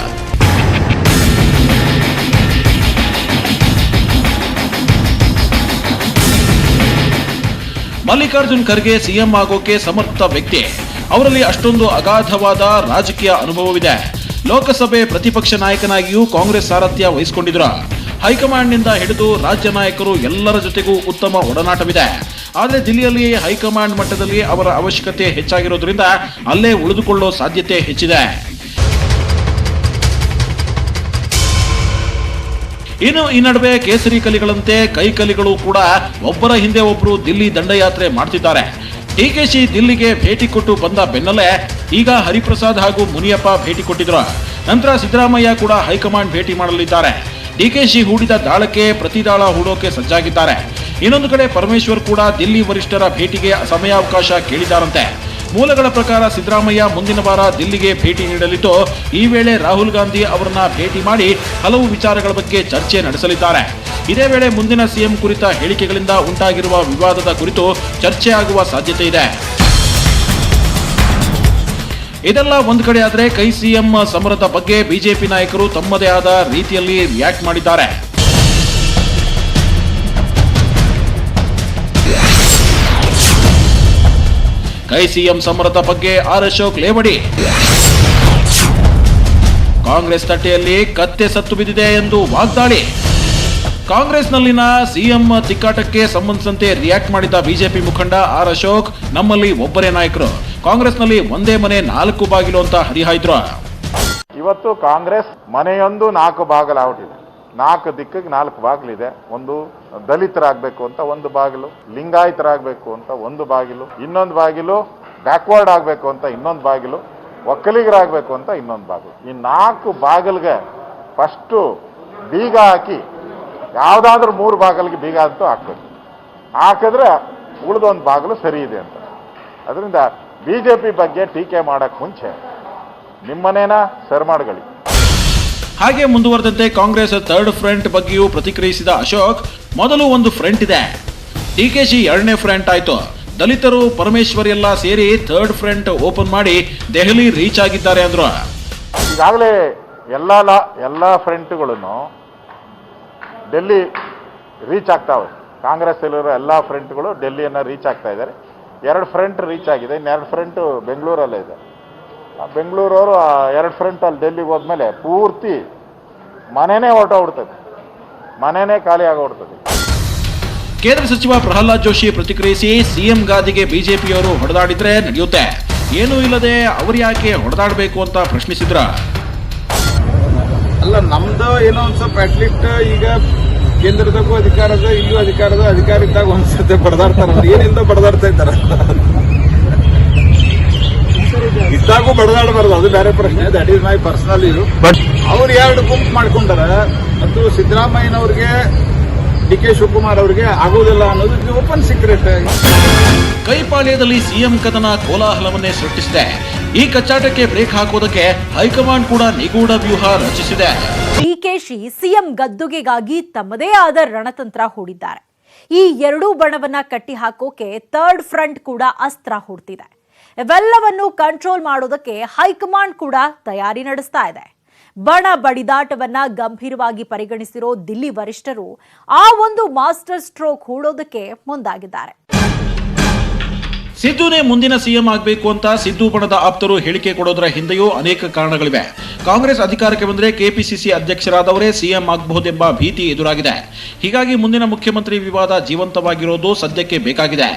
ಮಲ್ಲಿಕಾರ್ಜುನ್ ಖರ್ಗೆ ಸಿಎಂ ಆಗೋಕೆ ಸಮರ್ಥ ವ್ಯಕ್ತಿ. ಅವರಲ್ಲಿ ಅಷ್ಟೊಂದು ಅಗಾಧವಾದ ರಾಜಕೀಯ ಅನುಭವವಿದೆ. ಲೋಕಸಭೆ ಪ್ರತಿಪಕ್ಷ ನಾಯಕನಾಗಿಯೂ ಕಾಂಗ್ರೆಸ್ ಸಾರಥ್ಯ ವಹಿಸಿಕೊಂಡಿದ್ರು. ಹೈಕಮಾಂಡ್ನಿಂದ ಹಿಡಿದು ರಾಜ್ಯ ನಾಯಕರು ಎಲ್ಲರ ಜೊತೆಗೂ ಉತ್ತಮ ಒಡನಾಟವಿದೆ. ಆದರೆ ದಿಲ್ಲಿಯಲ್ಲಿ ಹೈಕಮಾಂಡ್ ಮಟ್ಟದಲ್ಲಿ ಅವರ ಅವಶ್ಯಕತೆ ಹೆಚ್ಚಾಗಿರೋದ್ರಿಂದ ಅಲ್ಲೇ ಉಳಿದುಕೊಳ್ಳೋ ಸಾಧ್ಯತೆ ಹೆಚ್ಚಿದೆ. ಇನ್ನು ಈ ನಡುವೆ ಕೇಸರಿ ಕಲಿಗಳಂತೆ ಕೈ ಕಲಿಗಳು ಕೂಡ ಒಬ್ಬರ ಹಿಂದೆ ಒಬ್ಬರು ದಿಲ್ಲಿ ದಂಡಯಾತ್ರೆ ಮಾಡ್ತಿದ್ದಾರೆ. ಡಿಕೆಶಿ ದಿಲ್ಲಿಗೆ ಭೇಟಿ ಕೊಟ್ಟು ಬಂದ ಬೆನ್ನಲ್ಲೇ ಈಗ ಹರಿಪ್ರಸಾದ್ ಹಾಗೂ ಮುನಿಯಪ್ಪ ಭೇಟಿ ಕೊಟ್ಟಿದ್ರು. ನಂತರ ಸಿದ್ದರಾಮಯ್ಯ ಕೂಡ ಹೈಕಮಾಂಡ್ ಭೇಟಿ ಮಾಡಲಿದ್ದಾರೆ. ಡಿಕೆಶಿ ಹೂಡಿದ ದಾಳಕ್ಕೆ ಪ್ರತಿದಾಳ ಹೂಡೋಕೆ ಸಜ್ಜಾಗಿದ್ದಾರೆ. ಇನ್ನೊಂದು ಕಡೆ ಪರಮೇಶ್ವರ್ ಕೂಡ ದಿಲ್ಲಿ ವರಿಷ್ಠರ ಭೇಟಿಗೆ ಸಮಯಾವಕಾಶ ಕೇಳಿದ್ದಾರಂತೆ. ಮೂಲಗಳ ಪ್ರಕಾರ ಸಿದ್ದರಾಮಯ್ಯ ಮುಂದಿನ ವಾರ ದಿಲ್ಲಿಗೆ ಭೇಟಿ ನೀಡಲಿದ್ದು, ಈ ವೇಳೆ ರಾಹುಲ್ ಗಾಂಧಿ ಅವರನ್ನ ಭೇಟಿ ಮಾಡಿ ಹಲವು ವಿಚಾರಗಳ ಬಗ್ಗೆ ಚರ್ಚೆ ನಡೆಸಲಿದ್ದಾರೆ. ಇದೇ ವೇಳೆ ಮುಂದಿನ ಸಿಎಂ ಕುರಿತ ಹೇಳಿಕೆಗಳಿಂದ ಉಂಟಾಗಿರುವ ವಿವಾದದ ಕುರಿತು ಚರ್ಚೆ ಆಗುವ ಸಾಧ್ಯತೆ ಇದೆ. ಇದೆಲ್ಲ ಒಂದ್ ಕಡೆ ಆದ್ರೆ ಕೈ ಸಿಎಂ ಸಮರದ ಬಗ್ಗೆ ಬಿಜೆಪಿ ನಾಯಕರು ತಮ್ಮದೇ ಆದ ರೀತಿಯಲ್ಲಿ ರಿಯಾಕ್ಟ್ ಮಾಡಿದ್ದಾರೆ. ಕೈ ಸಿಎಂ ಸಮರದ ಬಗ್ಗೆ ಆರ್ ಅಶೋಕ್ ಲೇವಡಿ. ಕಾಂಗ್ರೆಸ್ ತಟ್ಟೆಯಲ್ಲಿ ಕತ್ತೆ ಸತ್ತು ಬಿದ್ದಿದೆ ಎಂದು ವಾಗ್ದಾಳಿ. ಕಾಂಗ್ರೆಸ್ನಲ್ಲಿನ ಸಿಎಂ ತಿಕ್ಕಾಟಕ್ಕೆ ಸಂಬಂಧಿಸಿದಂತೆ ರಿಯಾಕ್ಟ್ ಮಾಡಿದ ಬಿಜೆಪಿ ಮುಖಂಡ ಆರ್ ಅಶೋಕ್, ನಮ್ಮಲ್ಲಿ ಒಬ್ಬರೇ ನಾಯಕರು, ಕಾಂಗ್ರೆಸ್ನಲ್ಲಿ ಒಂದೇ ಮನೆ 4 ಬಾಗಿಲು ಅಂತ ಹರಿಹಾಯ್ದ್ರು. ಇವತ್ತು ಕಾಂಗ್ರೆಸ್ ಮನೆಯೊಂದು 4 ಬಾಗಿಲಾಗ್ಬಿಟ್ಟಿದೆ. 4 ದಿಕ್ಕಿಗೆ 4 ಬಾಗಿಲಿದೆ. ಒಂದು ದಲಿತರಾಗಬೇಕು ಅಂತ ಒಂದು ಬಾಗಿಲು, ಲಿಂಗಾಯತರಾಗಬೇಕು ಅಂತ ಒಂದು ಬಾಗಿಲು, ಇನ್ನೊಂದು ಬಾಗಿಲು ಬ್ಯಾಕ್ವರ್ಡ್ ಆಗಬೇಕು ಅಂತ ಇನ್ನೊಂದು ಬಾಗಿಲು, ಒಕ್ಕಲಿಗರಾಗಬೇಕು ಅಂತ ಇನ್ನೊಂದು ಬಾಗಿಲು. ಈ 4 ಬಾಗಿಲಿಗೆ ಫಸ್ಟು ಬೀಗ ಹಾಕಿ ಯಾವುದಾದ್ರೂ 3 ಬಾಗಿಲಿಗೆ ಬೀಗ ಅಂತೂ ಹಾಕ್ಬೇಕು. ಹಾಕಿದ್ರೆ ಉಳಿದೊಂದು ಬಾಗಿಲು ಸರಿ ಇದೆ ಅಂತ. ಅದರಿಂದ BJP ಬಗ್ಗೆ ಟೀಕೆ ಮಾಡೋಕ್ಕೆ ಮುಂಚೆ ನಿಮ್ಮನೇನ ಸರ್ ಮಾಡ್ಕೊಳ್ಳಿ. ಹಾಗೆ ಮುಂದುವರೆದಂತೆ ಕಾಂಗ್ರೆಸ್ ಥರ್ಡ್ ಫ್ರಂಟ್ ಬಗ್ಗೆಯೂ ಪ್ರತಿಕ್ರಿಯಿಸಿದ ಅಶೋಕ್, ಮೊದಲು ಒಂದು ಫ್ರಂಟ್ ಇದೆ, ಡಿಕೆಶಿ ಎರಡನೇ ಫ್ರಂಟ್ ಆಯ್ತು, ದಲಿತರು ಪರಮೇಶ್ವರ್ ಎಲ್ಲ ಸೇರಿ ಥರ್ಡ್ ಫ್ರಂಟ್ ಓಪನ್ ಮಾಡಿ ದೆಹಲಿ ರೀಚ್ ಆಗಿದ್ದಾರೆ ಅಂದ್ರು. ಈಗಾಗಲೇ ಎಲ್ಲ ಫ್ರಂಟ್ಗಳನ್ನು ಡೆಲ್ಲಿ ರೀಚ್ ಆಗ್ತಾವೆ. ಕಾಂಗ್ರೆಸ್ ಅಲ್ಲಿರೋ ಎಲ್ಲ ಫ್ರಂಟ್ಗಳು ಡೆಲ್ಲಿಯನ್ನು ರೀಚ್ ಆಗ್ತಾ ಇದ್ದಾರೆ. 2 ಫ್ರಂಟ್ ರೀಚ್ ಆಗಿದೆ, ಇನ್ನು 2 ಫ್ರಂಟ್ ಬೆಂಗಳೂರಲ್ಲೇ ಇದೆ. ಬೆಂಗಳೂರವರು 2 ಫ್ರಂಟ್ ಅಲ್ಲಿ ಡೆಲ್ಲಿಗೆ ಹೋದ್ಮೇಲೆ ಪೂರ್ತಿ ಮನೆನೇ ಹೊರಟೋಗ್ಬಿಡ್ತದೆ, ಮನೆನೇ ಖಾಲಿ ಆಗೋಗ್ಬಿಡ್ತದೆ. ಕೇಂದ್ರ ಸಚಿವ ಪ್ರಹ್ಲಾದ್ ಜೋಶಿ ಪ್ರತಿಕ್ರಿಯಿಸಿ, ಸಿಎಂ ಗಾದಿಗೆ ಬಿಜೆಪಿಯವರು ಹೊಡೆದಾಡಿದ್ರೆ ನಡೆಯುತ್ತೆ, ಏನೂ ಇಲ್ಲದೆ ಅವ್ರು ಯಾಕೆ ಹೊಡೆದಾಡಬೇಕು ಅಂತ ಪ್ರಶ್ನಿಸಿದ್ರ. ಅಲ್ಲ, ನಮ್ದು ಏನೋ ಒಂದ್ ಸ್ವಲ್ಪ ಅಟ್ಲೀಸ್ಟ್ ಈಗ ಕೇಂದ್ರದಾಗೂ ಅಧಿಕಾರದ ಇಲ್ಲೂ ಅಧಿಕಾರ ಇದ್ದಾಗ ಒಂದ್ಸತಿ ಬಡದಾಡ್ತಾರ, ಏನಿಂದ ಬಡದಾಡ್ತಾ ಇದ್ದಾರ, ಇದ್ದಾಗೂ ಬಡದಾಡಬಾರ್ದು, ಅದು ಬೇರೆ ಪ್ರಶ್ನೆ. ದಟ್ ಈಸ್ ಮೈ ಪರ್ಸನಲ್ ಇದು. ಬಟ್ ಅವ್ರು 2 ಗುಂಪು ಮಾಡ್ಕೊಂಡಾರ, ಅದು ಸಿದ್ದರಾಮಯ್ಯನವ್ರಿಗೆ ಡಿ ಕೆ ಶಿವಕುಮಾರ್ ಅವ್ರಿಗೆ ಆಗುವುದಿಲ್ಲ ಅನ್ನೋದು ಓಪನ್ ಸೀಕ್ರೆಟ್. ಕೈಪಾಳ್ಯದಲ್ಲಿ ಸಿಎಂ ಕದನ ಕೋಲಾಹಲವನ್ನೇ ಸೃಷ್ಟಿಸಿದೆ. ಈ ಕಚ್ಚಾಟಕ್ಕೆ ಬ್ರೇಕ್ ಹಾಕೋದಕ್ಕೆ ಹೈಕಮಾಂಡ್ ಕೂಡ ನಿಗೂಢ ವ್ಯೂಹ ರಚಿಸಿದೆ. ಡಿಕೆಶಿ ಸಿಎಂ ಗದ್ದುಗೆಗಾಗಿ ತಮ್ಮದೇ ಆದ ರಣತಂತ್ರ ಹೂಡಿದ್ದಾರೆ. ಈ 2 ಬಣವನ್ನ ಕಟ್ಟಿ ಹಾಕೋಕೆ ಥರ್ಡ್ ಫ್ರಂಟ್ ಕೂಡ ಅಸ್ತ್ರ ಹೂಡ್ತಿದೆ. ಇವೆಲ್ಲವನ್ನು ಕಂಟ್ರೋಲ್ ಮಾಡೋದಕ್ಕೆ ಹೈಕಮಾಂಡ್ ಕೂಡ ತಯಾರಿ ನಡೆಸ್ತಾ ಇದೆ. ಬಣ ಬಡಿದಾಟವನ್ನ ಗಂಭೀರವಾಗಿ ಪರಿಗಣಿಸಿರೋ ದಿಲ್ಲಿ ವರಿಷ್ಠರು ಆ ಒಂದು ಮಾಸ್ಟರ್ ಸ್ಟ್ರೋಕ್ ಹೂಡೋದಕ್ಕೆ ಮುಂದಾಗಿದ್ದಾರೆ. ಸಿದ್ದುನೇ ಮುಂದಿನ ಸಿಎಂ ಆಗಬೇಕು ಅಂತ ಸಿದ್ದು ಬಣದ ಆಪ್ತರು ಹೇಳಿಕೆ ಕೊಡೋದರ ಹಿಂದೆಯೂ ಅನೇಕ ಕಾರಣಗಳಿವೆ. ಕಾಂಗ್ರೆಸ್ ಅಧಿಕಾರಕ್ಕೆ ಬಂದರೆ ಕೆಪಿಸಿಸಿ ಅಧ್ಯಕ್ಷರಾದವರೇ ಸಿಎಂ ಆಗಬಹುದೆಂಬ ಭೀತಿ ಎದುರಾಗಿದೆ. ಹೀಗಾಗಿ ಮುಂದಿನ ಮುಖ್ಯಮಂತ್ರಿ ವಿವಾದ ಜೀವಂತವಾಗಿರೋದು ಸದ್ಯಕ್ಕೆ ಬೇಕಾಗಿದೆ.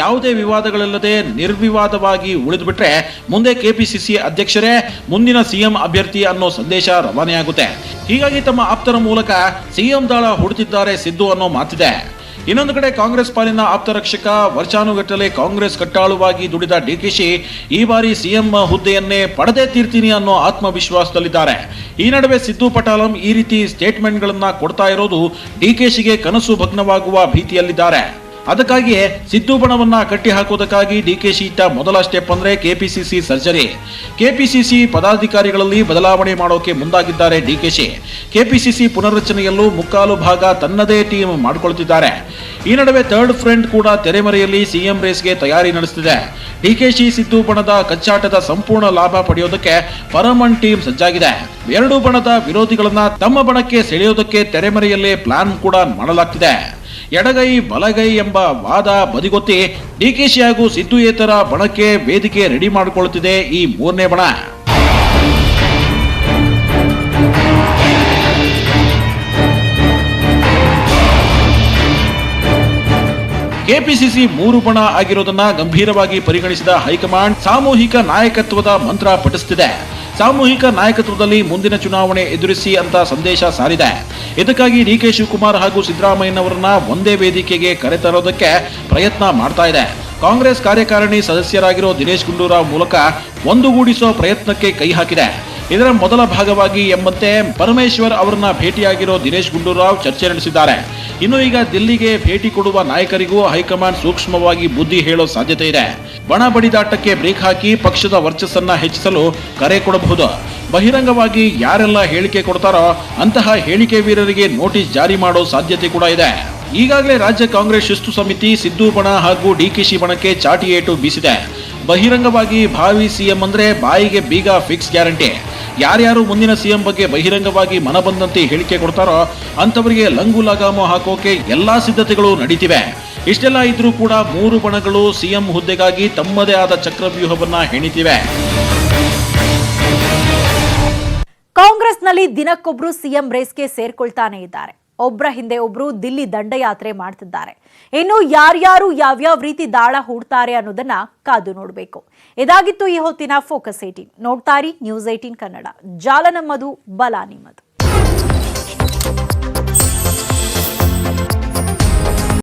ಯಾವುದೇ ವಿವಾದಗಳಿಲ್ಲದೆ ನಿರ್ವಿವಾದವಾಗಿ ಉಳಿದುಬಿಟ್ರೆ ಮುಂದೆ ಕೆಪಿಸಿಸಿ ಅಧ್ಯಕ್ಷರೇ ಮುಂದಿನ ಸಿಎಂ ಅಭ್ಯರ್ಥಿ ಅನ್ನೋ ಸಂದೇಶ ರವಾನೆಯಾಗುತ್ತೆ. ಹೀಗಾಗಿ ತಮ್ಮ ಆಪ್ತರ ಮೂಲಕ ಸಿಎಂ ದಾಳ ಹೂಡುತ್ತಿದ್ದಾರೆ ಸಿದ್ದು ಅನ್ನೋ ಮಾತಿದೆ. ಇನ್ನೊಂದು ಕಡೆ ಕಾಂಗ್ರೆಸ್ ಪಾಲಿನ ಆಪ್ತ ರಕ್ಷಕ, ವರ್ಷಾನುಗಟ್ಟಲೆ ಕಾಂಗ್ರೆಸ್ ಕಟ್ಟಾಳುವಾಗಿ ದುಡಿದ ಡಿಕೆಶಿ ಈ ಬಾರಿ ಸಿಎಂ ಹುದ್ದೆಯನ್ನೇ ಪಡೆದೇ ತೀರ್ತೀನಿ ಅನ್ನೋ ಆತ್ಮವಿಶ್ವಾಸದಲ್ಲಿದ್ದಾರೆ. ಈ ನಡುವೆ ಸಿದ್ದು ಪಟಾಲಂ ಈ ರೀತಿ ಸ್ಟೇಟ್ಮೆಂಟ್ಗಳನ್ನ ಕೊಡ್ತಾ ಇರೋದು ಡಿಕೆಶಿಗೆ ಕನಸು ಭಗ್ನವಾಗುವ ಭೀತಿಯಲ್ಲಿದ್ದಾರೆ. ಅದಕ್ಕಾಗಿಯೇ ಸಿದ್ದು ಬಣವನ್ನ ಕಟ್ಟಿ ಹಾಕೋದಕ್ಕಾಗಿ ಡಿಕೆಶಿ ಇಟ್ಟ ಮೊದಲ ಸ್ಟೆಪ್ ಅಂದ್ರೆ ಕೆಪಿಸಿಸಿ ಸರ್ಜರಿ. ಕೆಪಿಸಿಸಿ ಪದಾಧಿಕಾರಿಗಳಲ್ಲಿ ಬದಲಾವಣೆ ಮಾಡೋಕೆ ಮುಂದಾಗಿದ್ದಾರೆ ಡಿಕೆಶಿ. ಕೆಪಿಸಿಸಿ ಪುನರ್ರಚನೆಯಲ್ಲೂ ಮುಕ್ಕಾಲು ಭಾಗ ತನ್ನದೇ ಟೀಮ್ ಮಾಡಿಕೊಳ್ತಿದ್ದಾರೆ. ಈ ನಡುವೆ ಥರ್ಡ್ ಫ್ರಂಟ್ ಕೂಡ ತೆರೆಮರೆಯಲ್ಲಿ ಸಿಎಂ ರೇಸ್ಗೆ ತಯಾರಿ ನಡೆಸುತ್ತಿದೆ. ಡಿಕೆಶಿ ಸಿದ್ದು ಬಣದ ಕಚ್ಚಾಟದ ಸಂಪೂರ್ಣ ಲಾಭ ಪಡೆಯೋದಕ್ಕೆ ಪರಮನ್ ಟೀಮ್ ಸಜ್ಜಾಗಿದೆ. 2 ಬಣದ ವಿರೋಧಿಗಳನ್ನ ತಮ್ಮ ಬಣಕ್ಕೆ ಸೆಳೆಯೋದಕ್ಕೆ ತೆರೆಮರೆಯಲ್ಲೇ ಪ್ಲಾನ್ ಕೂಡ ಮಾಡಲಾಗ್ತಿದೆ. ಎಡಗೈ ಬಲಗೈ ಎಂಬ ವಾದ ಬದಿಗೊತ್ತಿ ಡಿಕೆಶಿ ಹಾಗೂ ಸಿದ್ದುಯೇತರ ಬಣಕ್ಕೆ ವೇದಿಕೆ ರೆಡಿ ಮಾಡಿಕೊಳ್ಳುತ್ತಿದೆ ಈ 3ನೇ ಬಣ. ಕೆಪಿಸಿಸಿ 3 ಬಣ ಆಗಿರೋದನ್ನ ಗಂಭೀರವಾಗಿ ಪರಿಗಣಿಸಿದ ಹೈಕಮಾಂಡ್ ಸಾಮೂಹಿಕ ನಾಯಕತ್ವದ ಮಂತ್ರ ಪಠಿಸುತ್ತಿದೆ. ಸಾಮೂಹಿಕ ನಾಯಕತ್ವದಲ್ಲಿ ಮುಂದಿನ ಚುನಾವಣೆ ಎದುರಿಸಿ ಅಂತ ಸಂದೇಶ ಸಾರಿದೆ. ಇದಕ್ಕಾಗಿ ಡಿ ಕೆ ಶಿವಕುಮಾರ್ ಹಾಗೂ ಸಿದ್ದರಾಮಯ್ಯನವರನ್ನ ಒಂದೇ ವೇದಿಕೆಗೆ ಕರೆತರೋದಕ್ಕೆ ಪ್ರಯತ್ನ ಮಾಡ್ತಾ ಇದೆ. ಕಾಂಗ್ರೆಸ್ ಕಾರ್ಯಕಾರಿಣಿ ಸದಸ್ಯರಾಗಿರೋ ದಿನೇಶ್ ಗುಂಡೂರಾವ್ ಮೂಲಕ ಒಂದುಗೂಡಿಸೋ ಪ್ರಯತ್ನಕ್ಕೆ ಕೈ ಹಾಕಿದೆ. ಇದರ ಮೊದಲ ಭಾಗವಾಗಿ ಎಂಬಂತೆ ಪರಮೇಶ್ವರ್ ಅವರನ್ನ ಭೇಟಿಯಾಗಿರೋ ದಿನೇಶ್ ಗುಂಡೂರಾವ್ ಚರ್ಚೆ ನಡೆಸಿದ್ದಾರೆ. ಇನ್ನು ಈಗ ದಿಲ್ಲಿಗೆ ಭೇಟಿ ಕೊಡುವ ನಾಯಕರಿಗೂ ಹೈಕಮಾಂಡ್ ಸೂಕ್ಷ್ಮವಾಗಿ ಬುದ್ಧಿ ಹೇಳೋ ಸಾಧ್ಯತೆ ಇದೆ. ಬಣ ಬಡಿದಾಟಕ್ಕೆ ಬ್ರೇಕ್ ಹಾಕಿ ಪಕ್ಷದ ವರ್ಚಸ್ಸನ್ನ ಹೆಚ್ಚಿಸಲು ಕರೆ ಕೊಡಬಹುದು. ಬಹಿರಂಗವಾಗಿ ಯಾರೆಲ್ಲ ಹೇಳಿಕೆ ಕೊಡ್ತಾರೋ ಅಂತಹ ಹೇಳಿಕೆ ವೀರರಿಗೆ ನೋಟಿಸ್ ಜಾರಿ ಮಾಡೋ ಸಾಧ್ಯತೆ ಕೂಡ ಇದೆ. ಈಗಾಗಲೇ ರಾಜ್ಯ ಕಾಂಗ್ರೆಸ್ ಶಿಸ್ತು ಸಮಿತಿ ಸಿದ್ದು ಬಣ ಹಾಗೂ ಡಿಕೆಶಿ ಬಣಕ್ಕೆ ಚಾಟಿ ಏಟು ಬೀಸಿದೆ. ಬಹಿರಂಗವಾಗಿ ಭಾವಿ ಸಿಎಂ ಅಂದ್ರೆ ಬಾಯಿಗೆ ಬೀಗ ಫಿಕ್ಸ್ ಗ್ಯಾರಂಟಿ. ಯಾರ್ಯಾರು ಮುಂದಿನ ಸಿಎಂ ಬಗ್ಗೆ ಬಹಿರಂಗವಾಗಿ ಮನಬಂದಂತೆ ಹೇಳಿಕೆ ಕೊಡ್ತಾರೋ ಅಂತವರಿಗೆ ಲಂಗು ಲಗಾಮು ಹಾಕೋಕೆ ಎಲ್ಲಾ ಸಿದ್ಧತೆಗಳು ನಡೀತಿವೆ. ಇಷ್ಟೆಲ್ಲ ಇದ್ರೂ ಕೂಡ 3 ಬಣಗಳು ಸಿಎಂ ಹುದ್ದೆಗಾಗಿ ತಮ್ಮದೇ ಆದ ಚಕ್ರವ್ಯೂಹವನ್ನ ಹೆಣಿತಿವೆ. ಕಾಂಗ್ರೆಸ್ನಲ್ಲಿ ದಿನಕ್ಕೊಬ್ರು ಸಿಎಂ ರೇಸ್ಗೆ ಸೇರ್ಕೊಳ್ತಾನೆ ಇದ್ದಾರೆ. ಒಬ್ರ ಹಿಂದೆ ಒಬ್ರು ದಿಲ್ಲಿ ದಂಡಯಾತ್ರೆ ಮಾಡ್ತಿದ್ದಾರೆ. ಇನ್ನು ಯಾರ್ಯಾರು ಯಾವ್ಯಾವ ರೀತಿ ದಾಳ ಹೂಡ್ತಾರೆ ಅನ್ನೋದನ್ನ ಕಾದು ನೋಡಬೇಕು. ಇದಾಗಿತ್ತು ಈ ಹೊತ್ತಿನ ಫೋಕಸ್ 18. ನೋಡ್ತಾರಿ ನ್ಯೂಸ್ 18 ಕನ್ನಡ. ಜಾಲ ನಮ್ಮದು, ಬಲ ನಿಮ್ಮದು.